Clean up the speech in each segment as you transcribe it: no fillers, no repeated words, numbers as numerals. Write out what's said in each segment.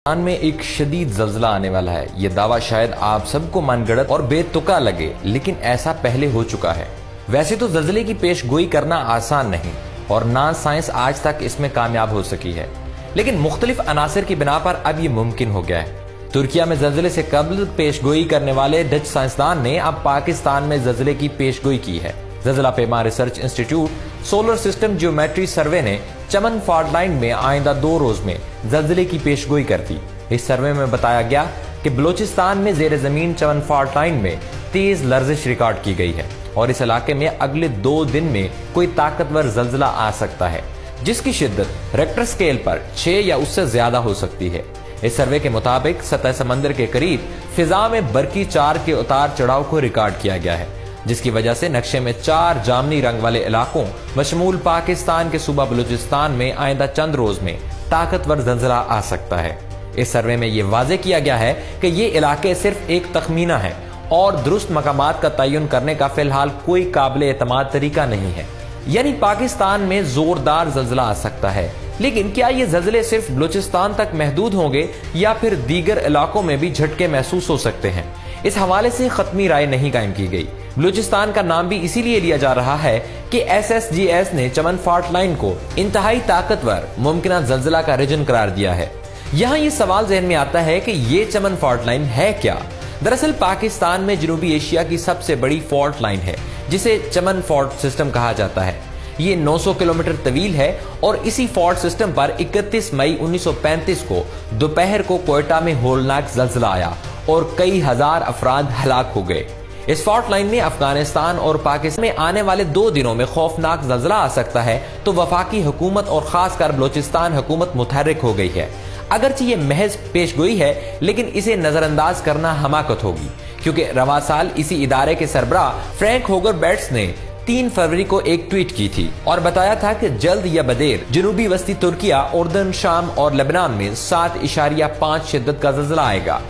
पाकिस्तान में एक शदीद ज़ल्ज़ला आने वाला है। ये दावा शायद आप सबको मनगढ़ंत और बेतुका लगे, लेकिन ऐसा पहले हो चुका है। वैसे तो ज़ल्ज़ले की पेशगोई करना आसान नहीं और ना साइंस आज तक इसमें कामयाब हो सकी है, लेकिन मुख्तलिफ अनासर की बिना पर अब ये मुमकिन हो गया है। तुर्किया में ज़ल्ज़ले से कबल पेशगोई करने वाले डच साइंसदान ने अब पाकिस्तान में ज़ल्ज़ले की पेशगोई की है। ज़ल्ज़ला पेमा research institute solar system geometry survey ने चमन फॉल्ट लाइन में आइंदा 2 रोज में ज़ल्ज़ले की पेशगोई कर दी। इस सर्वे में बताया गया कि बलूचिस्तान में ज़ेर ज़मीन चमन फॉल्ट लाइन में तेज लर्जिश रिकॉर्ड की गई है और इस इलाके में अगले 2 दिन में कोई ताकतवर ज़ल्ज़ला आ सकता है, जिसकी शिद्दत रेक्टर स्केल पर 6 या उससे ज्यादा हो सकती है। इस सर्वे के मुताबिक सतह समंदर के करीब फिजा में बरकी 4 के उतार चढ़ाव को रिकॉर्ड किया गया है, जिसकी वजह से नक्शे में 4 जामनी रंग वाले इलाकों बशमूल पाकिस्तान के सूबा बलूचिस्तान में आइंदा चंद रोज में ताकतवर ज़ल्ज़ला आ सकता है। इस सर्वे में यह वाज़ेह किया गया है कि ये इलाके सिर्फ एक तखमीना है और दुरुस्त मकामात का तयन करने का फिलहाल कोई काबिल एतमाद तरीका नहीं है। यानी पाकिस्तान में जोरदार ज़ल्ज़ला आ सकता है, लेकिन क्या ये ज़ल्ज़ले सिर्फ बलूचिस्तान तक महदूद होंगे या फिर दीगर इलाकों में भी झटके महसूस हो सकते हैं? इस हवाले से खत्मी राय नहीं कायम की गई। बलूचिस्तान का नाम भी इसीलिए लिया जा रहा है कि SSGS ने चमन फॉल्ट लाइन को इंतहाई ताकतवर मुमकिन ज़ल्ज़ला का रीजन करार दिया है। यहाँ ये सवाल जहन में आता है कि ये चमन फॉल्ट लाइन है क्या? दरअसल पाकिस्तान में जनूबी एशिया की सबसे बड़ी फॉल्ट लाइन है, जिसे चमन फॉल्ट सिस्टम कहा जाता है। ये 900 किलोमीटर तवील है और इसी फॉल्ट सिस्टम पर 31 मई 1935 को दोपहर को कोयटा में होलनाक ज़ल्ज़ला आया और कई हजार अफराद हलाक हो गए। इस फॉल्ट लाइन में अफगानिस्तान और पाकिस्तान में आने वाले 2 दिनों में खौफनाक ज़ल्ज़ला आ सकता है, तो वफाकी हुकूमत और खासकर बलूचिस्तान हुकूमत मुतहर्रिक हो गई है। अगरचे ये महज पेशगोई है, लेकिन इसे नजरअंदाज करना हमाकत होगी, क्योंकि रवा साल इसी इदारे के सरबराह फ्रैंक होगर बेट्स ने 3 फरवरी को एक ट्वीट की थी और बताया था कि जल्द या बदेर जनूबी वस्ती तुर्किया, उर्दन, शाम और लेबनान में 7.5 शिद्दत का ज़ल्ज़ला आएगा।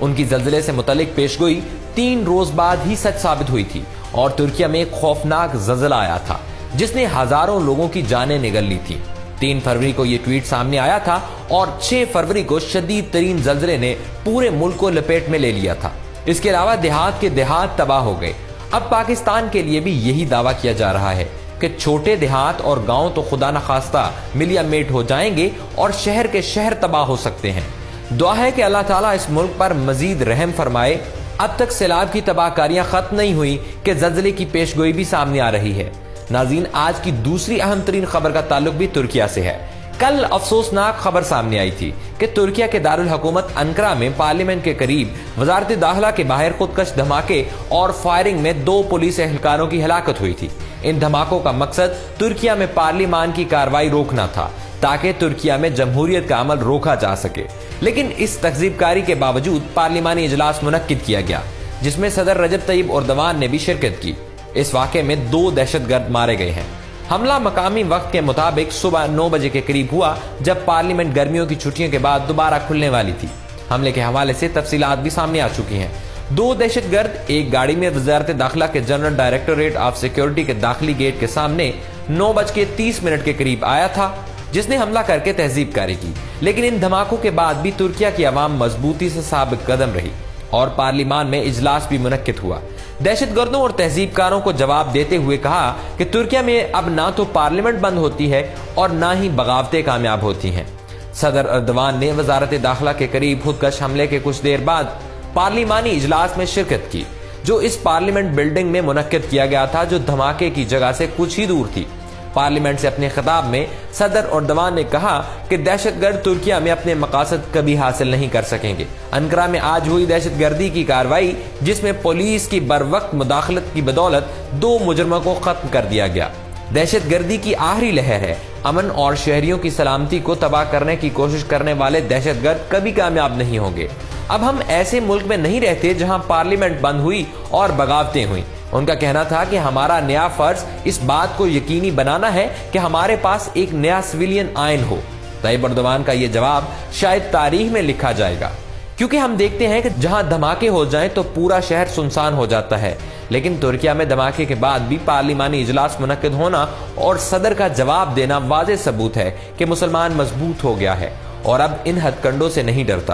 उनकी ज़ल्ज़ले से मुतल्लिक पेशगोई 3 रोज बाद ही सच साबित हुई थी और तुर्किया में एक खौफनाक ज़ल्ज़ला आया था, जिसने हजारों लोगों की जानें निगल ली थी। 3 फरवरी को यह ट्वीट सामने आया था और 6 फरवरी को शदीद तरीन ज़ल्ज़ले ने पूरे मुल्क को लपेट में ले लिया था। इसके अलावा देहात के देहात तबाह हो गए। अब पाकिस्तान के लिए भी यही दावा किया जा रहा है कि छोटे देहात और गांव तो खुदा न खास्ता मिलिया मेट हो जाएंगे और शहर के शहर तबाह हो सकते हैं। दुआ है कि अल्लाह ताला इस मुल्क पर मजीद रहम फरमाए। अब तक सैलाब की तबाहकारियां खत्म नहीं हुई कि ज़ल्ज़ले की पेशगोई भी सामने आ रही है। नाज़रीन, आज की दूसरी अहम तरीन खबर का ताल्लुक भी तुर्किया से है। कल अफसोसनाक खबर सामने आई थी कि तुर्किया के दारुल हुकूमत अंकारा में पार्लियामेंट के करीब वजारत दाखिला के बाहर खुदकश धमाके और फायरिंग में 2 पुलिस एहलकारों की हलाकत हुई थी। इन धमाकों का मकसद तुर्किया में पार्लियामान की कार्रवाई रोकना था, ताकि तुर्किया में जमहूरियत का अमल रोका जा सके। लेकिन इस तहज़ीबकारी के बावजूद पार्लिमानी इजलास मुनक्किद किया गया, जिसमें सदर रजब तय्यब एर्दोगान ने भी शिरकत की। इस वाक़े में 2 दहशतगर्द मारे गए हैं। हमला मकामी वक्त के मुताबिक सुबह 9 बजे के करीब हुआ, जब पार्लियामेंट गर्मियों की छुट्टियों के बाद दोबारा खुलने वाली थी। हमले के हवाले से तफसीलात भी सामने आ चुकी हैं। 2 दहशतगर्द एक गाड़ी में वजारत दाखिला के जनरल डायरेक्टोरेट ऑफ सिक्योरिटी के दाखिली गेट के सामने 9:30 के करीब आया था, जिसने हमला करके तहज़ीबकारी की। लेकिन इन धमाकों के बाद भी तुर्किया की आवाम मजबूती से साबित कदम रही और पार्लियामान में इजलास भी मुनक्किद हुआ। दहशतगर्दों और तहज़ीबकारों को जवाब देते हुए कहा कि तुर्किया में अब ना तो पार्लियामेंट बंद होती है और ना ही बगावतें कामयाब होती हैं। सदर एर्दोगान ने वजारत दाखिला के करीब खुदकश हमले के कुछ देर बाद पार्लिमानी इजलास में शिरकत की, जो इस पार्लियामेंट बिल्डिंग में मुनक्किद किया गया था, जो धमाके की जगह से कुछ ही दूर थी। पार्लियामेंट से अपने खिताब में सदर एर्दोगान ने कहा कि दहशतगर्द तुर्किया में अपने मकासद कभी हासिल नहीं कर सकेंगे। अंकारा में आज हुई दहशतगर्दी की कार्रवाई, जिसमें पुलिस की बरवक्त मुदाखलत की बदौलत 2 मुजरमों को खत्म कर दिया गया। दहशतगर्दी की आखिरी लहर है। अमन और शहरियों की सलामती को तबाह करने की कोशिश करने वाले दहशतगर्द कभी कामयाब नहीं होंगे। अब हम ऐसे मुल्क में नहीं रहते जहां पार्लियामेंट बंद हुई और बगावतें हुई। उनका कहना था कि हमारा नया फर्ज इस बात को यकीनी बनाना है कि हमारे पास एक नया सिविलियन आइन हो। तय्यब एर्दोगान का यह जवाब शायद तारीख में लिखा जाएगा, क्योंकि हम देखते हैं कि जहां धमाके हो जाएं तो पूरा शहर सुनसान हो जाता है। लेकिन तुर्किया में धमाके के बाद भी पार्लिमानी इजलास मुनक्किद होना और सदर का जवाब देना वाज़ेह सबूत है कि मुसलमान मजबूत हो गया है اور اب ان ہتھ کنڈوں سے نہیں ڈرتا۔